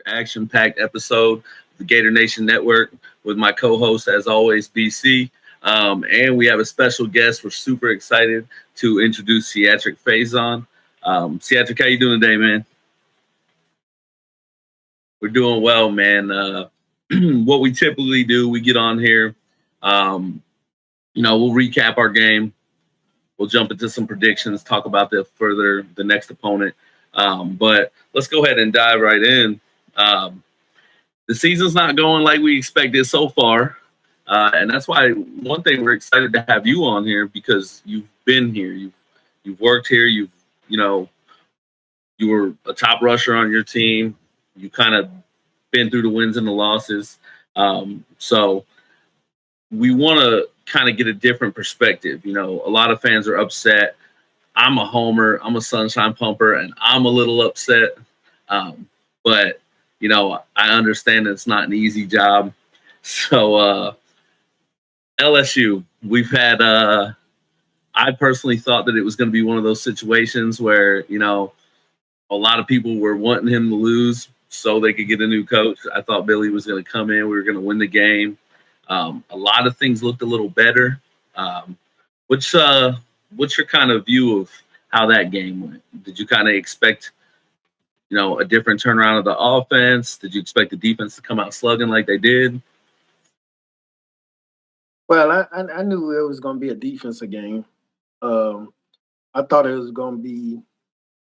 Action-packed episode of the Gator Nation Network with my co-host, as always, BC. And we have a special guest. We're super excited to introduce Ciatrick Fason. Ciatrick, how you doing today, man? We're doing well, man. What we typically do, we get on here, we'll recap our game. We'll jump into some predictions, talk about the next opponent. But let's go ahead and dive right in. The season's not going like we expected so far. And that's why one thing we're excited to have you on here, because you've been here, you've worked here, you were a top rusher on your team. You kind of been through the wins and the losses. So we want to kind of get a different perspective. A lot of fans are upset. I'm a homer, I'm a sunshine pumper, and I'm a little upset. But I understand it's not an easy job. So LSU, we've had I personally thought that it was going to be one of those situations where, a lot of people were wanting him to lose so they could get a new coach. I thought Billy was going to come in. We were going to win the game. A lot of things looked a little better. What's your kind of view of how that game went? Did you kind of expect, a different turnaround of the offense? Did you expect the defense to come out slugging like they did? Well, I knew it was going to be a defensive game. I thought it was going to be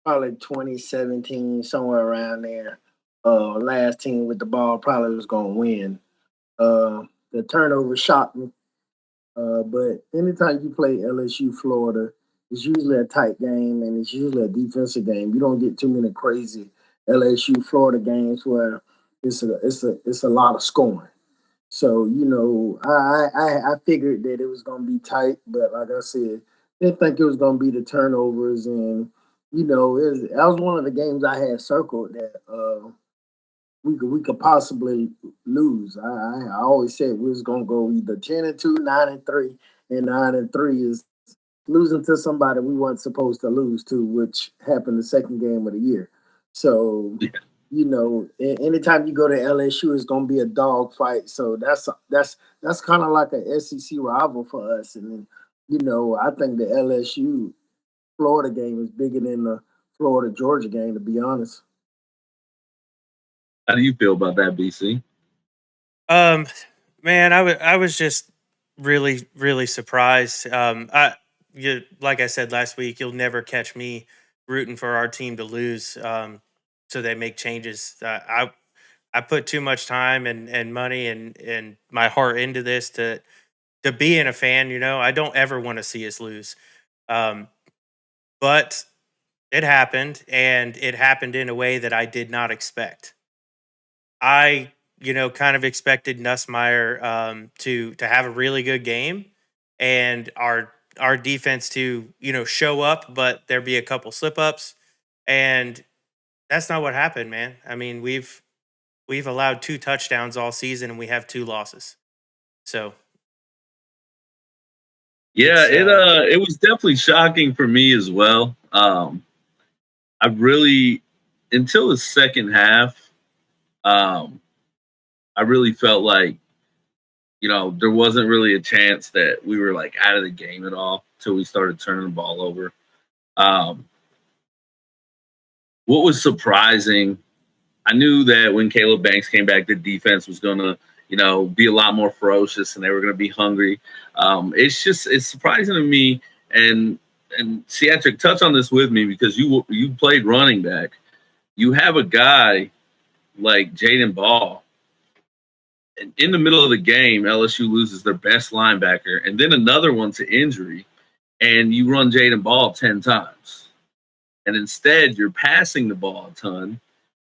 probably 2017, somewhere around there. Last team with the ball probably was going to win. The turnover shocked me. But anytime you play LSU Florida, it's usually a tight game and it's usually a defensive game. You don't get too many crazy LSU Florida games where it's a lot of scoring. So, I figured that it was going to be tight, but like I said, didn't think it was going to be the turnovers. And, that was one of the games I had circled that we could possibly lose. I always said we was going to go either 10-2, 9-3, and 9-3 is losing to somebody we weren't supposed to lose to, which happened the second game of the year. So, anytime you go to LSU, it's going to be a dog fight. So that's kind of like a SEC rival for us. And, I think the LSU Florida game is bigger than the Florida Georgia game, to be honest. How do you feel about that, BC? Man, I was just really, really surprised. Like I said last week, you'll never catch me rooting for our team to lose. So they make changes. I put too much time and money and my heart into this to being a fan. I don't ever want to see us lose. But it happened, and it happened in a way that I did not expect. I kind of expected Nussmeier to have a really good game, and our defense to show up, but there be a couple slip ups, and that's not what happened, man. I mean, we've allowed 2 touchdowns all season, and we have 2 losses. So yeah, it was definitely shocking for me as well. I really, until the second half, I really felt like, there wasn't really a chance that we were like out of the game at all until we started turning the ball over. What was surprising, I knew that when Caleb Banks came back, the defense was going to, be a lot more ferocious and they were going to be hungry. It's surprising to me, and Ciatrick, touch on this with me, because you played running back. You have a guy like Jaden Ball. And in the middle of the game, LSU loses their best linebacker and then another one to injury, and you run Jaden Ball 10 times. And instead, you're passing the ball a ton.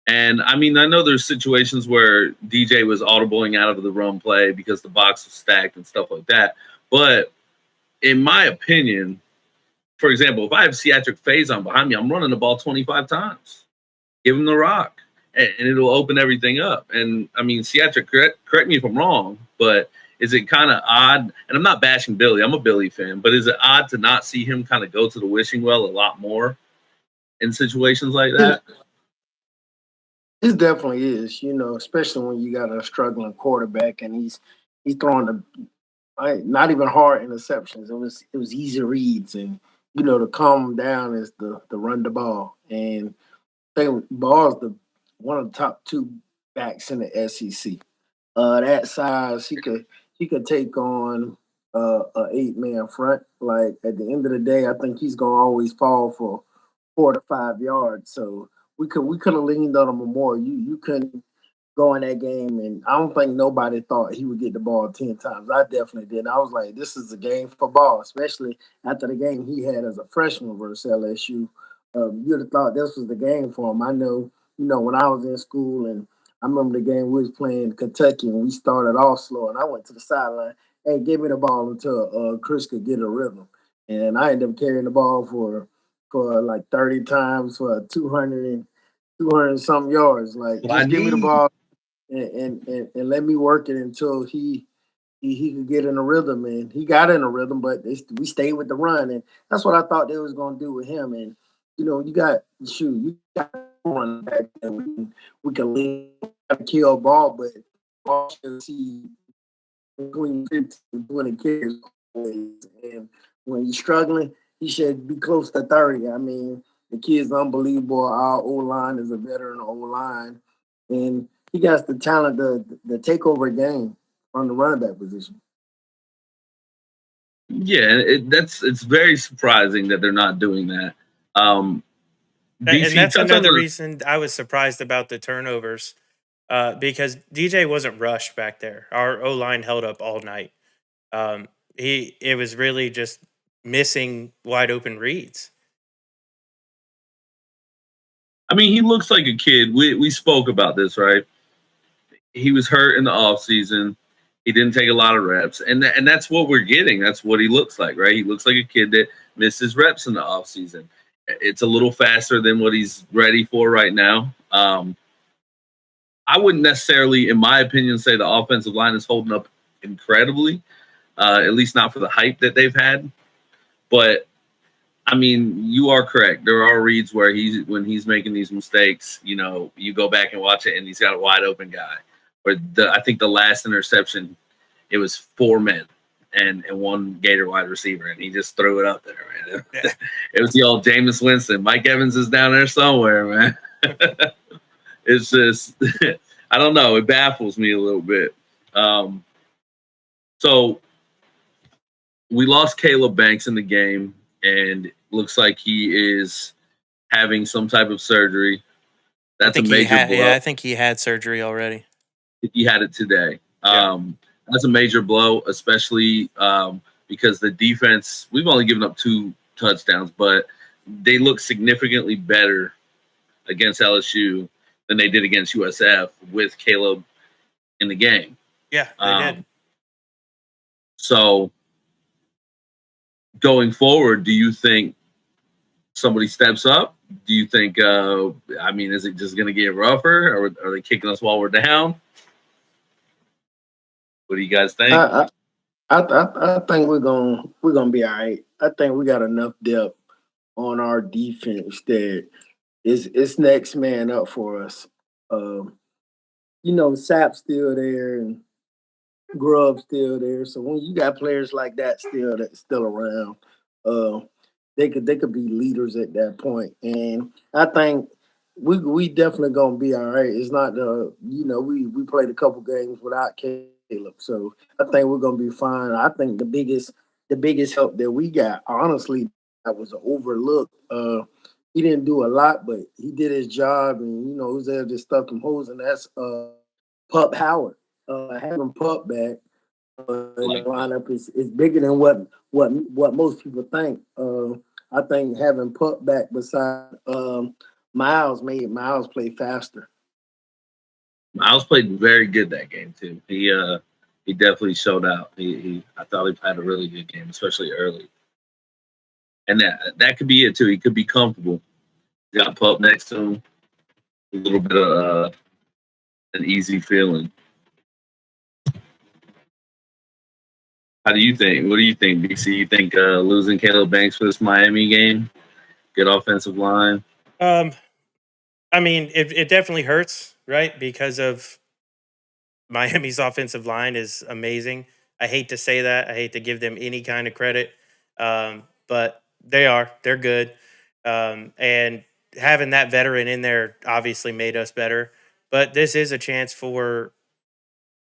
And, I mean, I know there's situations where DJ was audibling out of the run play because the box was stacked and stuff like that. But in my opinion, for example, if I have Ciatrick Fason behind me, I'm running the ball 25 times. Give him the rock, and it'll open everything up. And, I mean, Ciatrick, correct me if I'm wrong, but is it kind of odd? And I'm not bashing Billy. I'm a Billy fan. But is it odd to not see him kind of go to the wishing well a lot more? in situations like that? It definitely is, especially when you got a struggling quarterback and he's throwing not even hard interceptions. It was easy reads, and to calm him down is the run the ball. And I think Ball's the one of the top two backs in the SEC. That size, he could take on a 8-man front. Like at the end of the day, I think he's gonna always fall for 4 to 5 yards. So we could have leaned on him more. You couldn't go in that game, and I don't think nobody thought he would get the ball 10 times. I definitely did. I was like, this is a game for Ball, especially after the game he had as a freshman versus LSU. You'd have thought this was the game for him. I know, when I was in school, and I remember the game we was playing Kentucky, and we started off slow, and I went to the sideline, hey, give me the ball until Chris could get a rhythm. And I ended up carrying the ball for like 30 times for 200 something yards. Like, just give me the ball and let me work it until he could get in a rhythm, and he got in a rhythm, but we stayed with the run, and that's what I thought they was going to do with him. And you got one back that we can lean kill Ball, but Ball should see between 15 and 20 carries always. And when he's struggling, he should be close to 30. I mean, the kid's unbelievable. Our O-line is a veteran O-line, and he got the talent to take over a game on the running back position. Yeah, it's very surprising that they're not doing that. And that's another reason I was surprised about the turnovers, because DJ wasn't rushed back there. Our O-line held up all night. It was really just missing wide open reads. I mean, he looks like a kid. We spoke about this, right? He was hurt in the offseason. He didn't take a lot of reps. And that's what we're getting. That's what he looks like, right? He looks like a kid that missed his reps in the offseason. It's a little faster than what he's ready for right now. I wouldn't necessarily, in my opinion, say the offensive line is holding up incredibly, at least not for the hype that they've had. But I mean, you are correct. There are reads where when he's making these mistakes, you go back and watch it, and he's got a wide open guy. Or I think the last interception, it was 4 men and one Gator wide receiver, and he just threw it up there, man. Yeah. It was the old Jameis Winston. Mike Evans is down there somewhere, man. It's just, I don't know. It baffles me a little bit. So we lost Caleb Banks in the game, and looks like he is having some type of surgery. That's a major blow. Yeah, I think he had surgery already. He had it today. Yeah. That's a major blow, especially because the defense, we've only given up 2 touchdowns, but they look significantly better against LSU than they did against USF with Caleb in the game. Yeah, they did. So going forward, do you think somebody steps up? Do you think, is it just going to get rougher, or are they kicking us while we're down? What do you guys think? I think we're gonna be all right. I think we got enough depth on our defense that it's next man up for us. Sapp's still there and Grubb's still there. So when you got players like that still around, they could be leaders at that point. And I think we definitely gonna be all right. It's not we played a couple games without Caleb, so I think we're gonna be fine. I think the biggest help that we got, honestly, that was overlooked. He didn't do a lot, but he did his job, and who's there to stuff them holes, and that's Pup Howard. Having Pup back in the lineup is bigger than what most people think. I think having Pup back beside Miles made Miles play faster. Miles played very good that game too. He definitely showed out. I thought he had a really good game, especially early. And that could be it too. He could be comfortable. Got Pup next to him. A little bit of an easy feeling. How do you think? What do you think, DC? You think losing Caleb Banks for this Miami game? Good offensive line. Um, I mean, it definitely hurts, right? Because of Miami's offensive line is amazing. I hate to say that. I hate to give them any kind of credit, but they're good. And having that veteran in there obviously made us better. But this is a chance for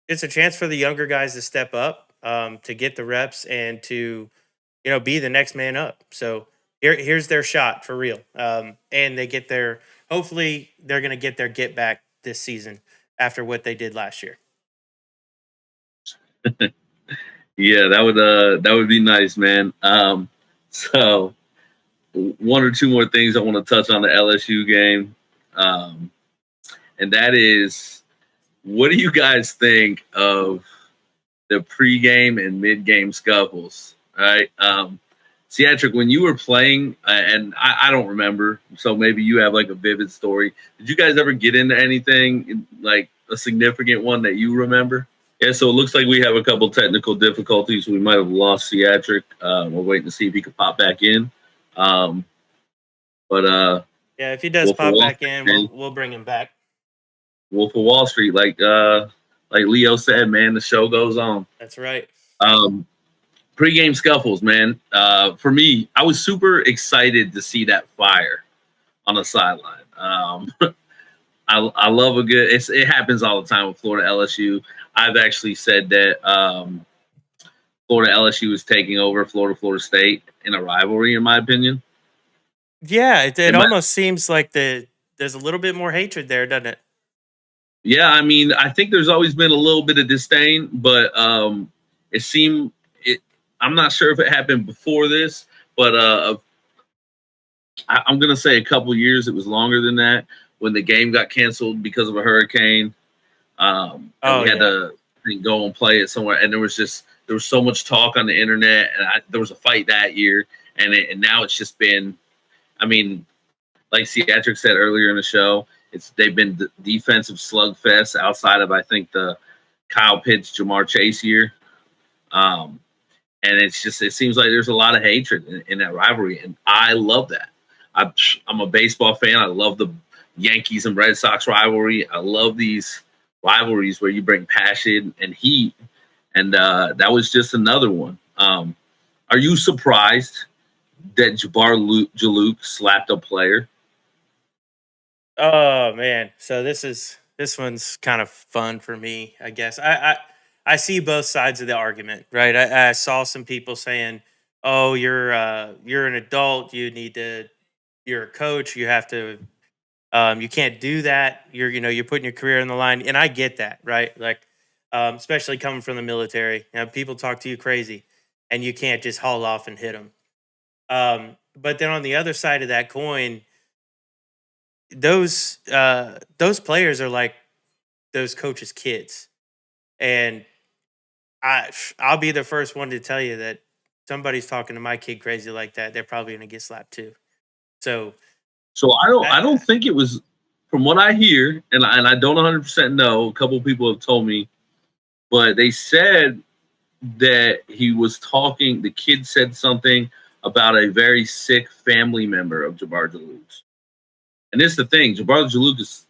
the younger guys to step up, to get the reps and to be the next man up. So here's their shot for real. And they get their hopefully they're going to get their get back this season after what they did last year. Yeah, that would be nice, man. So one or two more things I want to touch on the LSU game, and that is, what do you guys think of the pregame and mid-game scuffles? All right, Ciatrick, when you were playing, and I don't remember, so maybe you have like a vivid story. Did you guys ever get into anything like a significant one that you remember? Yeah, so it looks like we have a couple technical difficulties. We might have lost Ciatrick. We're waiting to see if he can pop back in. Um, but Yeah, if he does Wolf of pop Wall back in, Street, we'll bring him back. Wolf of Wall Street, like Leo said, man, the show goes on. That's right. Pre-game scuffles, man. For me, I was super excited to see that fire on the sideline. I love a good. It happens all the time with Florida LSU. I've actually said that Florida LSU is taking over Florida State in a rivalry, in my opinion. Yeah, it almost seems like there's a little bit more hatred there, doesn't it? Yeah, I mean, I think there's always been a little bit of disdain, but it seemed it. I'm not sure if it happened before this, but I'm gonna say a couple years. It was longer than that when the game got canceled because of a hurricane. And we had to go and play it somewhere, and there was so much talk on the internet, and there was a fight that year, and now it's just been. I mean, like Ciatrick said earlier in the show, they've been defensive slugfests outside of, I think, the Kyle Pitts, Jamar Chase year. And it seems like there's a lot of hatred in that rivalry, and I love that. I'm a baseball fan. I love the Yankees and Red Sox rivalry. I love these rivalries where you bring passion and heat, and that was just another one. Are you surprised that Jabbar Jalouk slapped a player? Oh man, so this one's kind of fun for me, I guess. I see both sides of the argument, right? I saw some people saying, "Oh, you're an adult. You're a coach. You have to you can't do that. You're putting your career on the line." And I get that, right? Like especially coming from the military, people talk to you crazy, and you can't just haul off and hit them. But then on the other side of that coin, those players are like those coaches' kids, and I'll be the first one to tell you that somebody's talking to my kid crazy like that, they're probably gonna get slapped too. So I don't think it was, from what I hear, and I don't 100% know. A couple of people have told me, but they said that he was talking. The kid said something about a very sick family member of Jabbar Jalouk's. And this is the thing: Jabbar Jalouk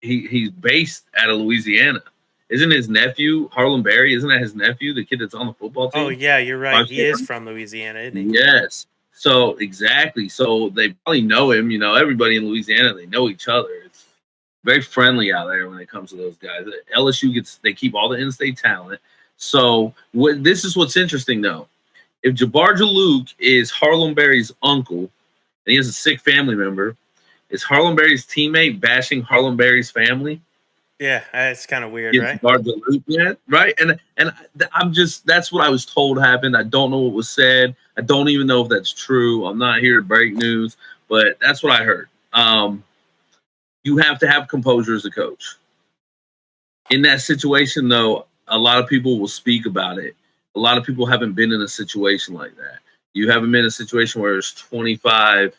he's based out of Louisiana. Isn't his nephew Harlem Berry? Isn't that his nephew, the kid that's on the football team? Oh yeah, you're right. He is from Louisiana, isn't he? Yes. So exactly. So they probably know him. Everybody in Louisiana, they know each other. It's very friendly out there when it comes to those guys. LSU they keep all the in-state talent. So this is what's interesting though. If Jabbar Jalouk is Harlem Berry's uncle and he has a sick family member, is Harlem Berry's teammate bashing Harlem Berry's family? Yeah, it's kind of weird, right? Jabbar Jalouk yet, right? And that's what I was told happened. I don't know what was said. I don't even know if that's true. I'm not here to break news, but that's what I heard. You have to have composure as a coach. In that situation, though, a lot of people will speak about it. A lot of people haven't been in a situation like that. You haven't been in a situation where there's 25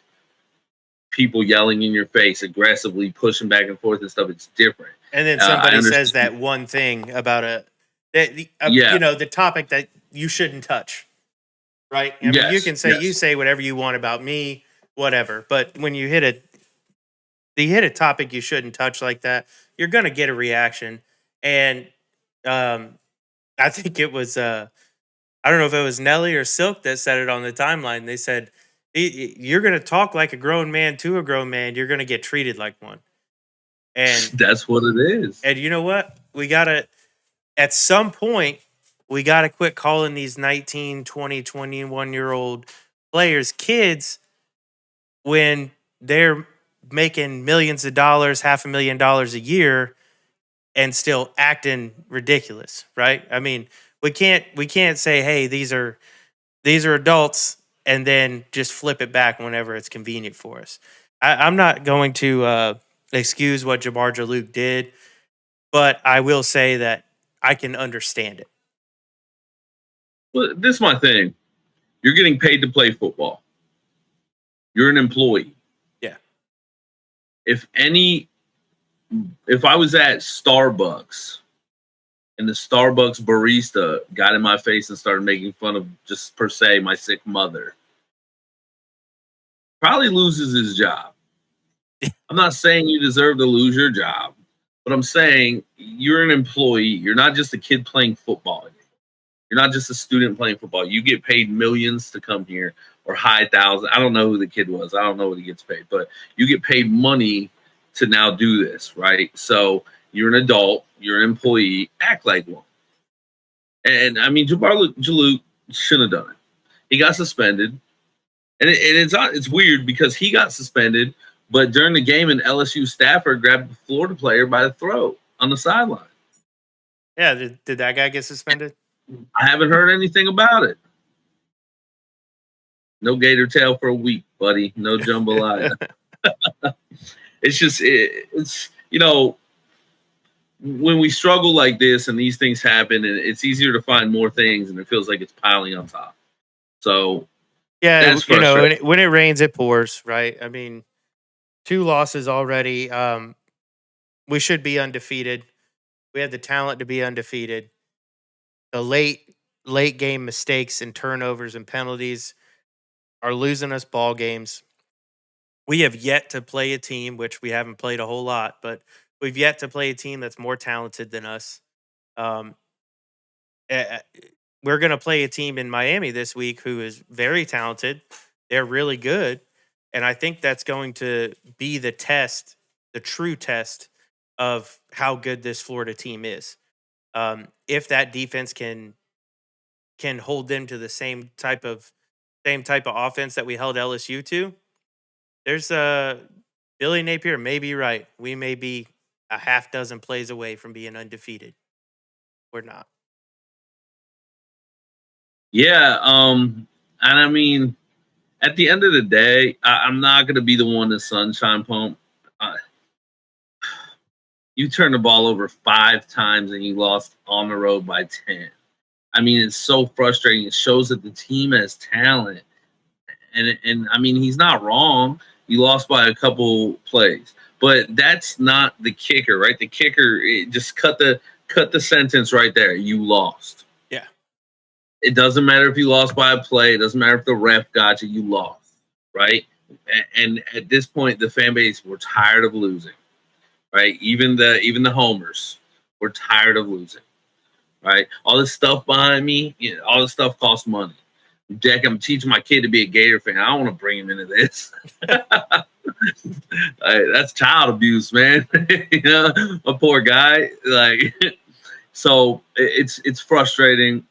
people yelling in your face, aggressively pushing back and forth and stuff. It's different. And then somebody says that one thing about the topic that you shouldn't touch, right? I mean, you can say whatever you want about me, whatever. But when you hit you hit a topic you shouldn't touch like that, you're going to get a reaction. And I think it was, I don't know if it was Nelly or Silk that said it on the timeline. They said, you're going to talk like a grown man to a grown man. You're going to get treated like one. And that's what it is. And you know what? We got to, at some point, we got to quit calling these 19, 20, 21-year-old players kids when they're making millions of dollars, $500,000 a year, and still acting ridiculous, right? I mean, we can't say, hey, these are adults, and then just flip it back whenever it's convenient for us. I'm not going to excuse what Jabbar Jalouk did, but I will say that I can understand it. Well, this is my thing. You're getting paid to play football. You're an employee. Yeah. If I was at Starbucks and the Starbucks barista got in my face and started making fun of just per se my sick mother, probably loses his job. I'm not saying you deserve to lose your job, but I'm saying you're an employee. You're not just a kid playing football. You're not just a student playing football. You get paid millions to come here, or high thousands. I don't know who the kid was. I don't know what he gets paid, but you get paid money to now do this, right? So you're an adult. You're an employee. Act like one. And I mean, Jabbar Jalouk shouldn't have done it. He got suspended, and it's weird because he got suspended, but during the game, an LSU staffer grabbed the Florida player by the throat on the sideline. Yeah, did that guy get suspended? I haven't heard anything about it. No gator tail for a week, buddy. No jambalaya. It's just, it's when we struggle like this and these things happen, and it's easier to find more things, and it feels like it's piling on top. So, yeah, when it rains, it pours, right? I mean, 2 losses already. We should be undefeated. We have the talent to be undefeated. The late game mistakes and turnovers and penalties are losing us ball games. We have yet to play a team, which we haven't played a whole lot, but we've yet to play a team that's more talented than us. We're going to play a team in Miami this week who is very talented. They're really good. And I think that's going to be the test, the true test of how good this Florida team is. If that defense can hold them to the same type of offense that we held LSU to, there's Billy Napier may be right. We may be a half dozen plays away from being undefeated. We're not. Yeah, and I mean, at the end of the day, I'm not going to be the one to sunshine pump. You turned the ball over 5 times and you lost on the road by 10. I mean, it's so frustrating. It shows that the team has talent. And I mean, he's not wrong. You lost by a couple plays. But that's not the kicker, right? The kicker, just cut the sentence right there. You lost. Yeah. It doesn't matter if you lost by a play. It doesn't matter if the ref got you. You lost, right? And at this point, the fan base, we're tired of losing. Right, even the homers, we're tired of losing. Right, all this stuff behind me, all this stuff costs money. Jack, I'm teaching my kid to be a Gator fan. I don't want to bring him into this. That's child abuse, man. A poor guy. So it's frustrating.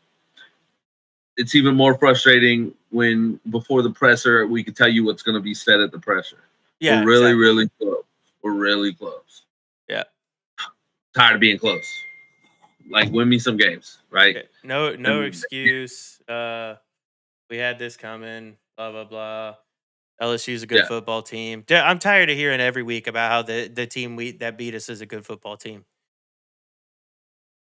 It's even more frustrating when before the presser we could tell you what's going to be said at the presser. Yeah, we're really close. We're really close. Yeah. Tired of being close. Win me some games, right? Okay. No excuse. We had this coming, blah, blah, blah. LSU's a good football team. I'm tired of hearing every week about how the team that beat us is a good football team.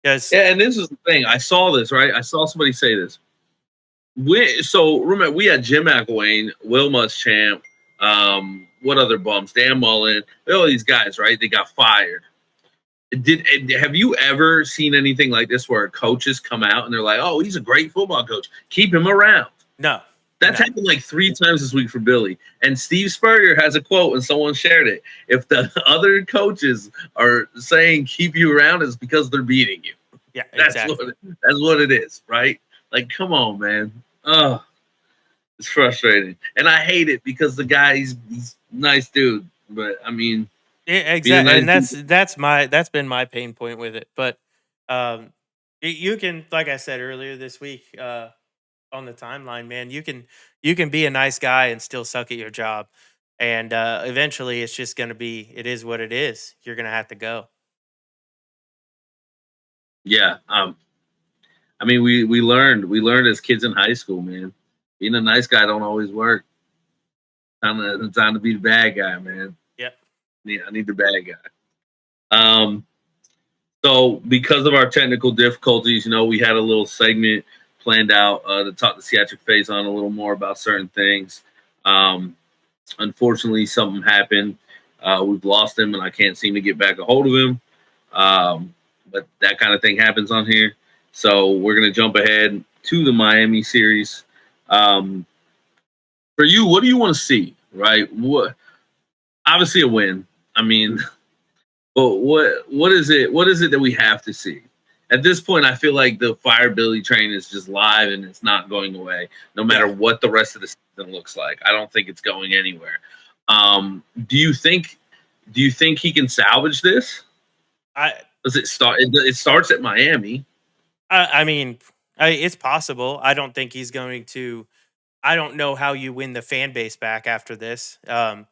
And this is the thing. I saw this, right? I saw somebody say this. So remember, we had Jim McElwain, Will Muschamp, what other bums? Dan Mullen, all these guys, right? They got fired. Have you ever seen anything like this where coaches come out and they're like, "Oh, he's a great football coach. Keep him around." No. That's happened like 3 times this week for Billy. And Steve Spurrier has a quote, and someone shared it. If the other coaches are saying keep you around, it's because they're beating you. Yeah, That's exactly. that's what it is, right? Like, come on, man. Oh, it's frustrating, and I hate it because the guy he's a nice dude, but I mean, Yeah, being a exactly, nice and dude, that's been my pain point with it. But um, you can, like I said earlier this week on the timeline, man, you can be a nice guy and still suck at your job, and eventually, it's just going to be it is what it is. You're going to have to go. yeah. I mean, we learned as kids in high school, man. Being a nice guy don't always work. Time to be the bad guy, man. Yep. Yeah, I need the bad guy. Um, so because of our technical difficulties, we had a little segment planned out to talk to Ciatrick Fason a little more about certain things. Um, Unfortunately, something happened. We've lost him, and I can't seem to get back a hold of him. But that kind of thing happens on here. So we're going to jump ahead to the Miami series. Um, for you, what do you want to see? Right? What? Obviously, a win. I mean, but what is it? What is it that we have to see? At this point, I feel like the Fire Billy train is just live and it's not going away, no matter Yeah. what the rest of the season looks like. I don't think it's going anywhere. Do you think? Do you think he can salvage this? I Does it start? It starts at Miami. I mean, it's possible. I don't think he's going to. I don't know how you win the fan base back after this. And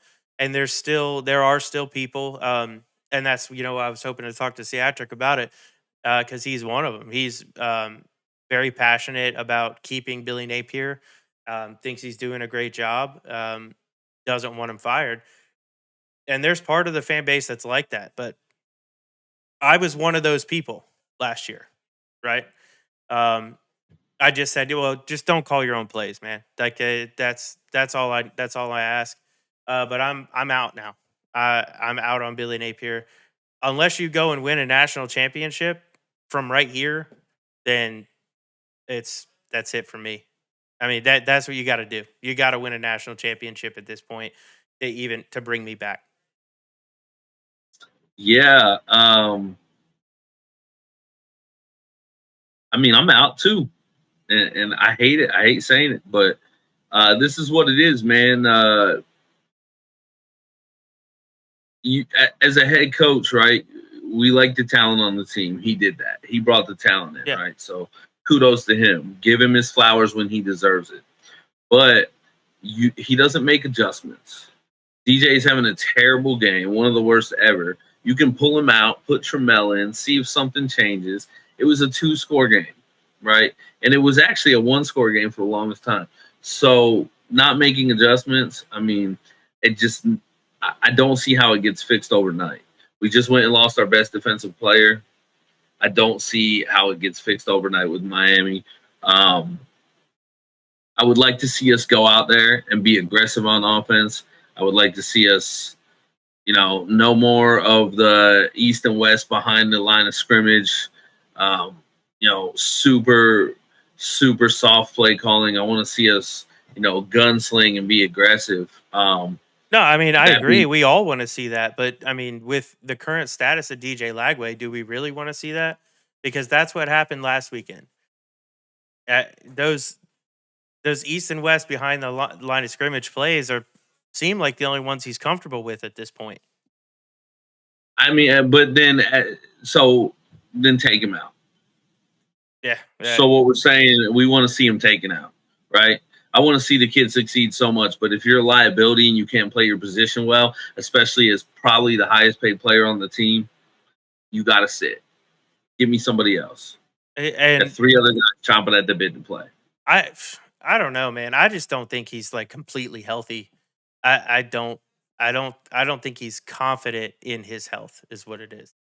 there are still people, and that's I was hoping to talk to Ciatrick about it because he's one of them. He's very passionate about keeping Billy Napier. Thinks he's doing a great job. Doesn't want him fired. And there's part of the fan base that's like that. But I was one of those people last year, right? Um, I just said, well, just don't call your own plays, man. Like that's all I ask. But I'm out now. I'm out on Billy Napier. Unless you go and win a national championship from right here, then that's it for me. I mean that's what you got to do. You got to win a national championship at this point to bring me back. Yeah. I mean, I'm out too, and I hate it. I hate saying it, but this is what it is, man. As a head coach, right? We like the talent on the team. He did that. He brought the talent in, Yeah. right? So kudos to him. Give him his flowers when he deserves it. But he doesn't make adjustments. DJ is having a terrible game, one of the worst ever. You can pull him out, put Trammell in, see if something changes. It was a 2-score game, right? And it was actually a 1-score game for the longest time. So not making adjustments, I mean, it just I don't see how it gets fixed overnight. We just went and lost our best defensive player. I don't see how it gets fixed overnight with Miami. Um, I would like to see us go out there and be aggressive on offense. I would like to see us, no more of the east and west behind the line of scrimmage. Super, super soft play calling. I want to see us, gunsling and be aggressive. No, I mean I That agree. be We all want to see that, but I mean with the current status of DJ Lagway, do we really want to see that? Because that's what happened last weekend. Uh, those those east and west behind the line of scrimmage plays are seem like the only ones he's comfortable with at this point. I mean, but so then take him out. Yeah, So what we're saying, we want to see him taken out, right? I want to see the kid succeed so much, but if you're a liability and you can't play your position well, especially as probably the highest paid player on the team, you got to sit. Give me somebody else. Got and 3 other guys chomping at the bit to play. I I don't know, man. I just don't think he's like completely healthy. I don't I don't think he's confident in his health is what it is.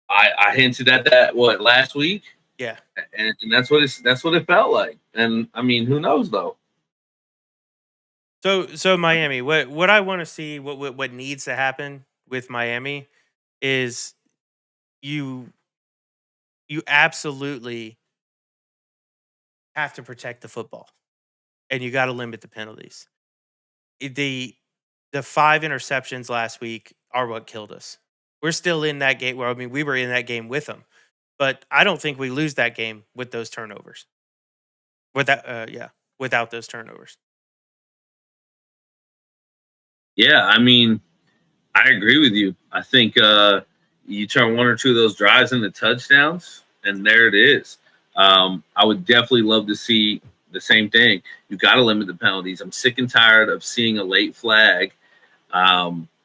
I hinted at that last week, Yeah. and that's what it felt like. And I mean, who knows though? So Miami, what I want to see, what needs to happen with Miami is you you absolutely have to protect the football. and you got to limit the penalties. The 5 interceptions last week are what killed us. We're still in that game. Well, I mean, we were in that game with them, but I don't think we lose that game with those turnovers. Without those turnovers. Yeah, I mean, I agree with you. I think you turn one or two of those drives into touchdowns, and there it is. I would definitely love to see the same thing. You got to limit the penalties. I'm sick and tired of seeing a late flag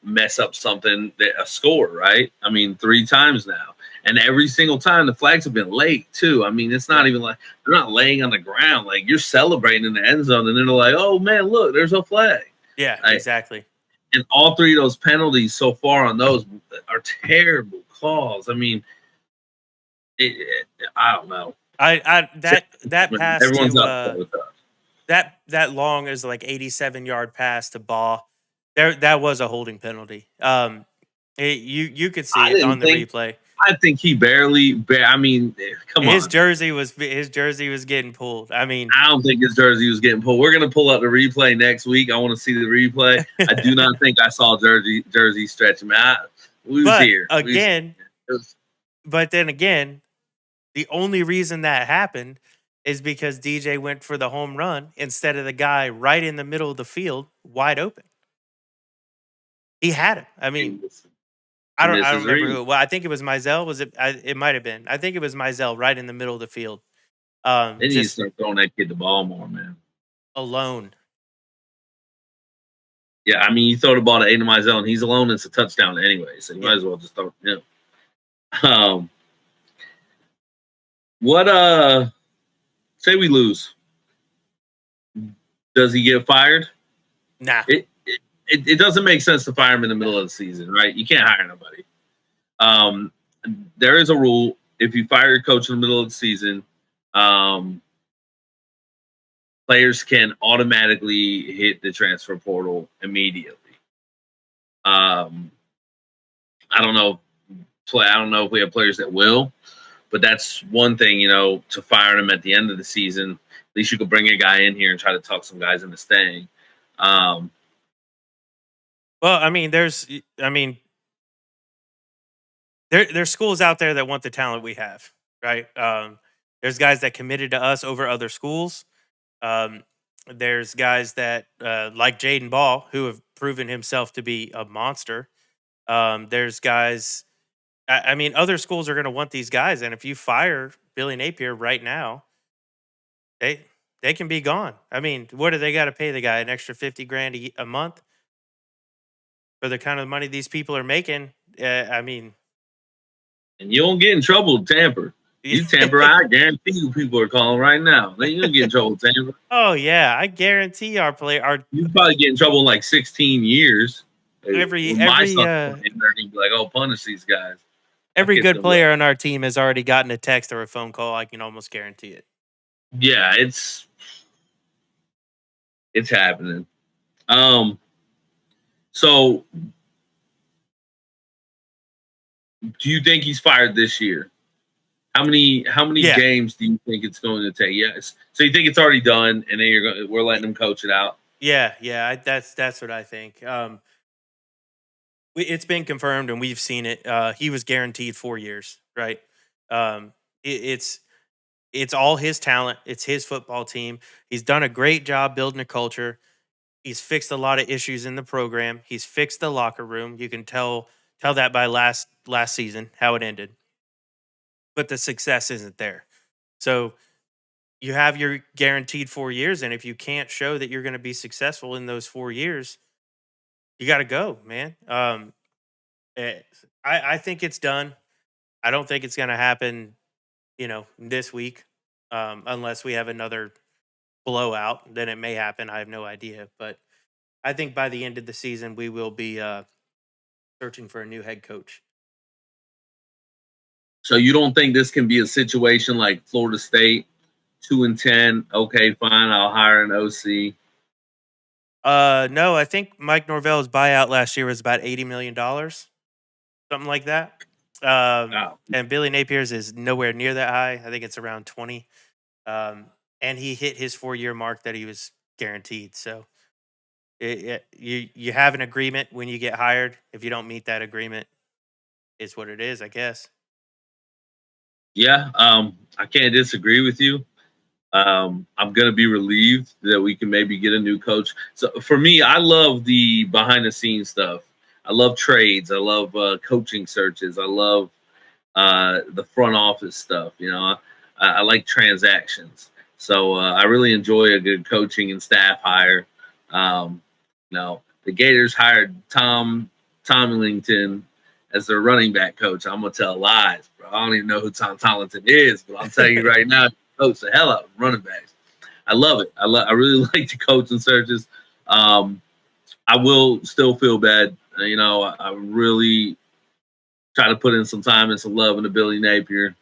mess up a score, right? I mean, 3 times now. And every single time the flags have been late too. I mean, it's not even like they're not laying on the ground. Like you're celebrating in the end zone and then they're like, oh man, look, there's a flag. Yeah, like, exactly. And all 3 of those penalties so far on those are terrible calls. I mean, I don't know. That pass everyone's to up that long is like 87-yard pass to Ball. That was a holding penalty. You could see it on the replay. I think he barely. I mean, come on. His jersey was getting pulled. I mean, I don't think his jersey was getting pulled. We're gonna pull up the replay next week. I want to see the replay. I do not think I saw jersey stretching. We was here again. But then again, the only reason that happened is because DJ went for the home run instead of the guy right in the middle of the field, wide open. He had him. I mean, I don't remember who. Well, I think it was Mizell. Was it? It might have been. I think it was Mizell right in the middle of the field. They need to start throwing that kid the ball more, man. Alone. Yeah, I mean, you throw the ball to Aiden Mizell, and he's alone. It's a touchdown anyway, so you might as well just throw him. Say we lose. Does he get fired? Nah. It doesn't make sense to fire him in the middle of the season, right? You can't hire nobody. There is a rule. If you fire your coach in the middle of the season, players can automatically hit the transfer portal immediately. I don't know if we have players that will, but that's one thing, to fire them at the end of the season. At least you could bring a guy in here and try to talk some guys into staying. Well, I mean, there's schools out there that want the talent we have, right? There's guys that committed to us over other schools. There's guys that like Jaden Ball who have proven himself to be a monster. There's guys. I mean, other schools are going to want these guys, and if you fire Billy Napier right now, they can be gone. I mean, what do they got to pay the guy? An extra $50,000 a month for the kind of money these people are making? I mean, and you don't get in trouble with tamper. You tamper, I guarantee you people are calling right now. You don't get in trouble with tamper. Oh yeah, I guarantee our player. You probably get in trouble in like 16 years. Every they're gonna be like, oh, punish these guys. Every good player on our team has already gotten a text or a phone call. I can almost guarantee it. Yeah, it's happening. So do you think he's fired this year? How many games do you think it's going to take? Yes. So you think it's already done, and then we're letting him coach it out? Yeah. That's what I think. It's been confirmed, and we've seen it. He was guaranteed 4 years, right? It's all his talent. It's his football team. He's done a great job building a culture. He's fixed a lot of issues in the program. He's fixed the locker room. You can tell that by last season how it ended. But the success isn't there. So you have your guaranteed 4 years, and if you can't show that you're going to be successful in those 4 years, you got to go, man. I think it's done. I don't think it's going to happen, this week, unless we have another blowout. Then it may happen. I have no idea. But I think by the end of the season, we will be searching for a new head coach. So you don't think this can be a situation like Florida State, 2-10? Okay, fine. I'll hire an OC. No, I think Mike Norvell's buyout last year was about $80 million, something like that. And Billy Napier's is nowhere near that high. I think it's around 20. And he hit his 4-year mark that he was guaranteed. So you have an agreement when you get hired. If you don't meet that agreement, it's what it is, I guess. Yeah, I can't disagree with you. I'm going to be relieved that we can maybe get a new coach. So for me, I love the behind the scenes stuff. I love trades. I love coaching searches. I love the front office stuff. I like transactions. So I really enjoy a good coaching and staff hire. The Gators hired Tom Tomlington as their running back coach. I'm gonna tell lies, bro. I don't even know who Tom Tomlinson is, but I'll tell you right now, he coached the hell out of running backs. I love it. I really like the coaching searches. I will still feel bad. I really try to put in some time and some love into Billy Napier.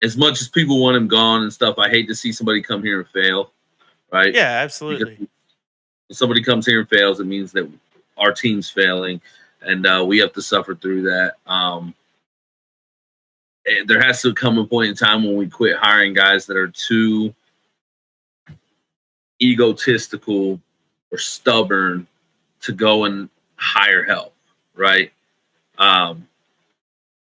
As much as people want him gone and stuff, I hate to see somebody come here and fail, right? Yeah, absolutely. Because if somebody comes here and fails, it means that our team's failing, and we have to suffer through that. There has to come a point in time when we quit hiring guys that are too egotistical or stubborn to go and hire help, right?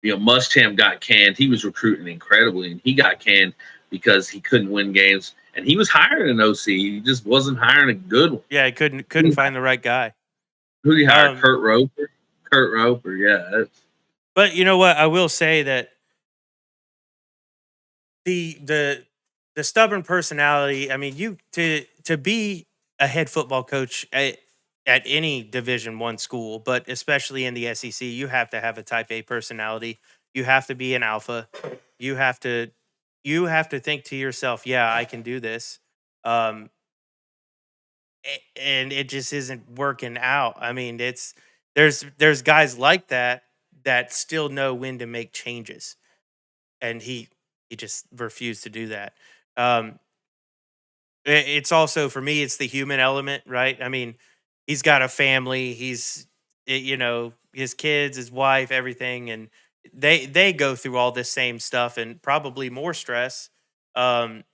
Muschamp got canned. He was recruiting incredibly, and he got canned because he couldn't win games. And he was hiring an OC. He just wasn't hiring a good one. Yeah, he couldn't find the right guy. Who did he hire? Kurt Roper? Kurt Roper, yeah. But you know what? I will say that the stubborn personality, I mean, you to be a head football coach at any Division I school, but especially in the SEC, you have to have a type A personality. You have to be an alpha. You have to think to yourself, yeah, I can do this. And it just isn't working out. I mean, there's guys like that still know when to make changes, and he just refused to do that. It's also, for me, it's the human element, right? I mean, he's got a family. He's his kids, his wife, everything, and they go through all this same stuff and probably more stress than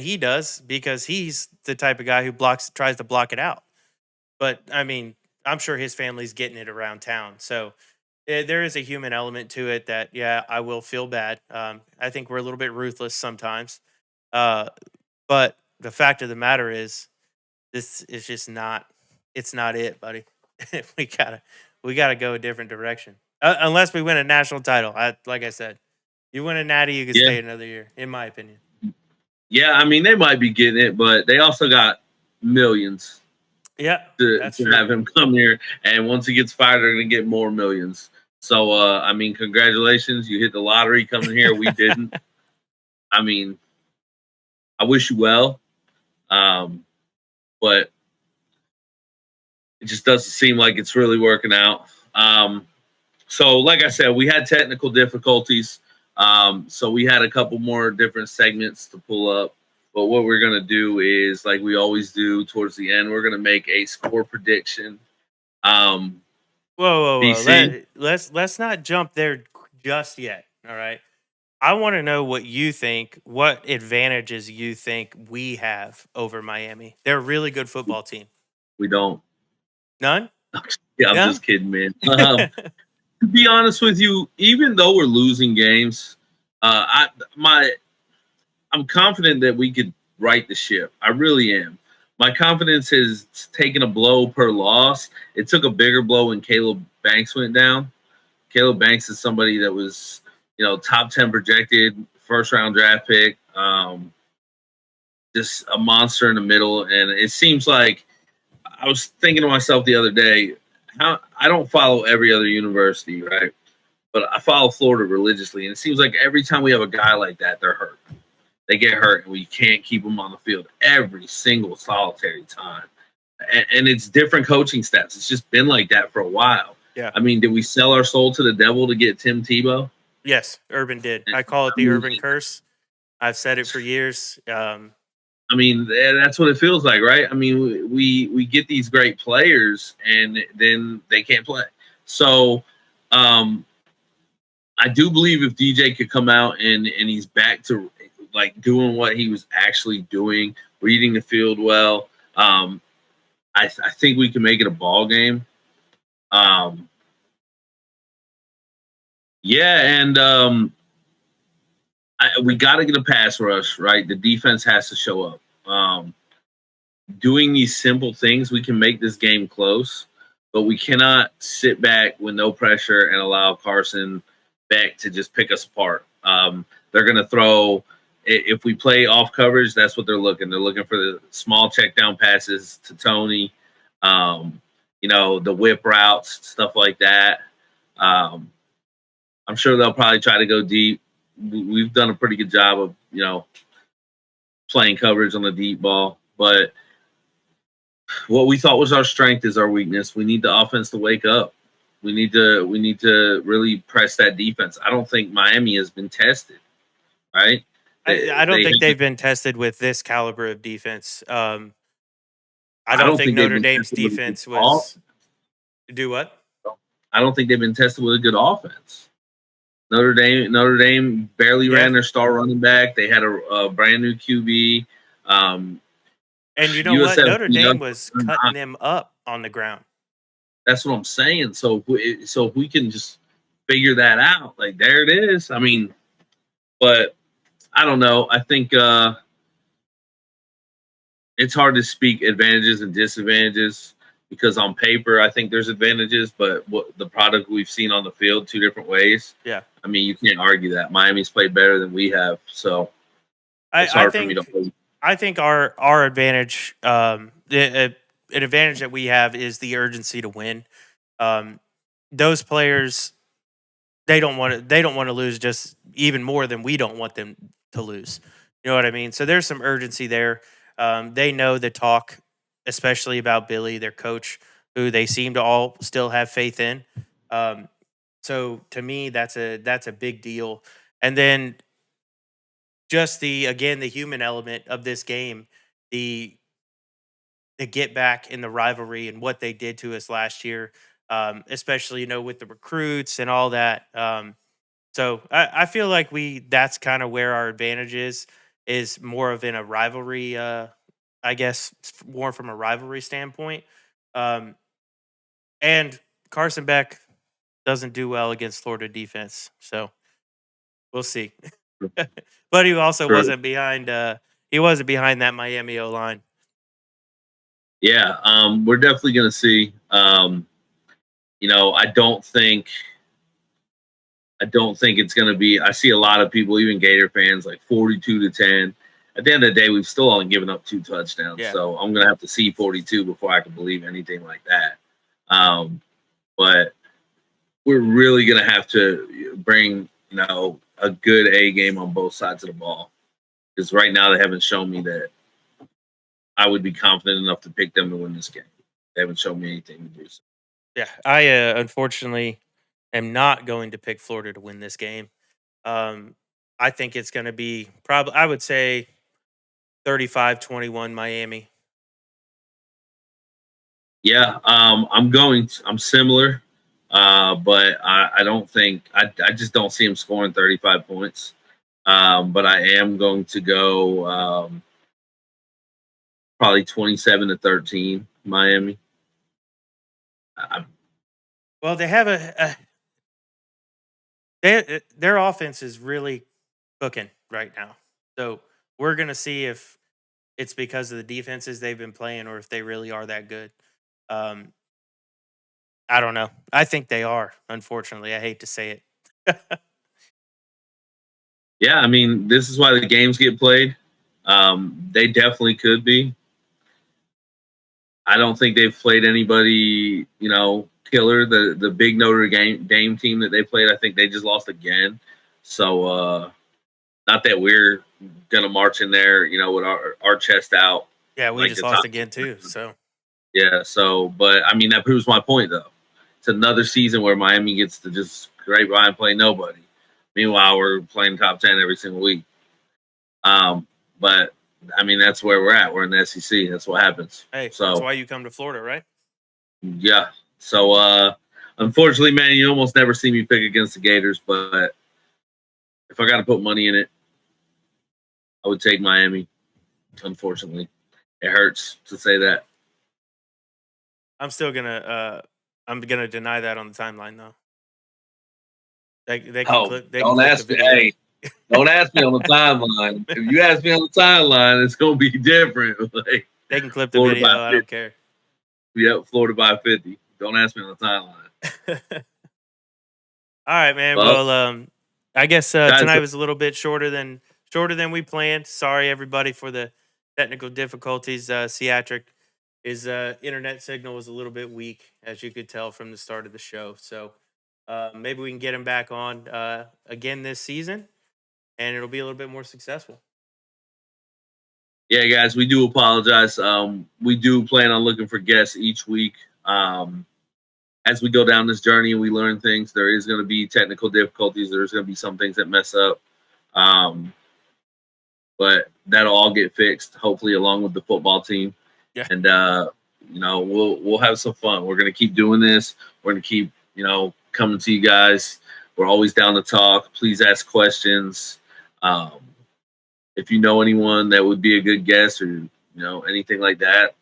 he does, because he's the type of guy who tries to block it out. But I mean, I'm sure his family's getting it around town. So there is a human element to it that, yeah, I will feel bad. I think we're a little bit ruthless sometimes. But the fact of the matter is, this is just not. It's not it, buddy. we gotta go a different direction. Unless we win a national title. Like I said, you win a natty, you can stay another year, in my opinion. Yeah, I mean, they might be getting it, but they also got millions. Yeah, to have him come here, and once he gets fired, they're going to get more millions. So, I mean, congratulations, you hit the lottery coming here. We didn't. I mean, I wish you well, but it just doesn't seem like it's really working out. So, like I said, we had technical difficulties, so we had a couple more different segments to pull up. But what we're going to do is, like we always do towards the end, we're going to make a score prediction. Whoa. Let's not jump there just yet. All right. I want to know what you think, what advantages you think we have over Miami. They're a really good football team. We don't. None? Yeah, I'm just kidding, man. To be honest with you, even though we're losing games, I'm confident that we could right the ship. I really am. My confidence has taken a blow per loss. It took a bigger blow when Caleb Banks went down. Caleb Banks is somebody that was, top 10 projected, first-round draft pick, just a monster in the middle. And it seems like, I was thinking to myself the other day, I don't follow every other university, right? But I follow Florida religiously, and it seems like every time we have a guy like that, they're hurt. They get hurt, and we can't keep them on the field every single solitary time. And it's different coaching staffs. It's just been like that for a while. Yeah. I mean, did we sell our soul to the devil to get Tim Tebow? Yes, Urban did. I call it the Urban curse. I've said it for years. I mean, that's what it feels like, right? I mean, we get these great players, and then they can't play. So I do believe if DJ could come out and he's back to – like doing what he was actually doing, reading the field well. I think we can make it a ball game. We got to get a pass rush, right? The defense has to show up. Doing these simple things, we can make this game close, but we cannot sit back with no pressure and allow Carson Beck to just pick us apart. They're going to throw, if we play off coverage, that's what they're looking. They're looking for the small check down passes to Tony, the whip routes, stuff like that. I'm sure they'll probably try to go deep. We've done a pretty good job of, playing coverage on the deep ball, but what we thought was our strength is our weakness. We need the offense to wake up. We need to really press that defense. I don't think Miami has been tested, right? I don't think they've been tested with this caliber of defense. I don't think Notre Dame's defense was do what? I don't think they've been tested with a good offense. Notre Dame barely ran their star running back. They had a brand new QB. And you know what? Notre Dame was cutting them up on the ground. That's what I'm saying. So if we can just figure that out, like there it is. I mean, but I don't know. I think it's hard to speak advantages and disadvantages because on paper I think there's advantages, but what the product we've seen on the field, two different ways. Yeah. I mean, you can't argue that. Miami's played better than we have, so it's hard for me to hold. I think our advantage, an advantage that we have is the urgency to win. Those players, they don't want to lose just even more than we don't want them to lose. You know what I mean? So there's some urgency there. They know the talk, especially about Billy, their coach, who they seem to all still have faith in. So to me, that's a big deal. And then just the human element of this game, the get back in the rivalry and what they did to us last year, especially with the recruits and all that. So I feel like that's kind of where our advantage is more of in a rivalry. I guess more from a rivalry standpoint. And Carson Beck doesn't do well against Florida defense, so we'll see. But he also wasn't behind. He wasn't behind that Miami O line. Yeah, we're definitely going to see. I don't think it's going to be. I see a lot of people, even Gator fans, like 42-10. At the end of the day, we've still only given up 2 touchdowns. Yeah. So I'm going to have to see 42 before I can believe anything like that. But we're really going to have to bring, a good A game on both sides of the ball. Because right now they haven't shown me that I would be confident enough to pick them to win this game. They haven't shown me anything to do so. Yeah, I unfortunately am not going to pick Florida to win this game. I think it's going to be I would say 35-21 Miami. Yeah, I'm similar, but I don't think I just don't see him scoring 35 points. But I am going to go probably 27-13 Miami. Well, they have their offense is really cooking right now. So we're going to see if it's because of the defenses they've been playing or if they really are that good. I don't know. I think they are, unfortunately. I hate to say it. Yeah, I mean, this is why the games get played. They definitely could be. I don't think they've played anybody, killer. The big Notre Dame team that they played, I think they just lost again. So, not that we're gonna march in there, with our chest out. Yeah, we just lost again too. So. Yeah. So, but I mean, that proves my point, though. It's another season where Miami gets to just scrape by and play nobody. Meanwhile, we're playing top 10 every single week. But I mean, that's where we're at. We're in the SEC. That's what happens. Hey, so that's why you come to Florida, right? Yeah. So, unfortunately, man, you almost never see me pick against the Gators. But if I got to put money in it, I would take Miami. Unfortunately, it hurts to say that. I'm still gonna deny that on the timeline though. They can clip Don't the ask me. video. Hey, don't ask me on the timeline. If you ask me on the timeline, it's gonna be different. Like, They can clip the Florida video. by I don't care. Yep, Florida by 50. Don't ask me on the timeline. All right, man. Well, I guess guys, tonight was a little bit shorter than we planned. Sorry, everybody, for the technical difficulties. Ciatrick, his internet signal was a little bit weak, as you could tell from the start of the show. So maybe we can get him back on again this season, and it'll be a little bit more successful. Yeah, guys, we do apologize. We do plan on looking for guests each week. As we go down this journey and we learn things, there is going to be technical difficulties. There's going to be some things that mess up. But that'll all get fixed, hopefully, along with the football team. Yeah. And, we'll have some fun. We're going to keep doing this. We're going to keep, coming to you guys. We're always down to talk. Please ask questions. If you know anyone that would be a good guest or, anything like that,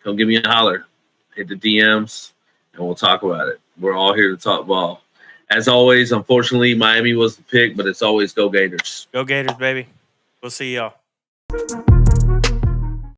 come give me a holler. Hit the DMs, and we'll talk about it. We're all here to talk ball. As always, unfortunately, Miami was the pick, but it's always go Gators. Go Gators, baby. We'll see y'all.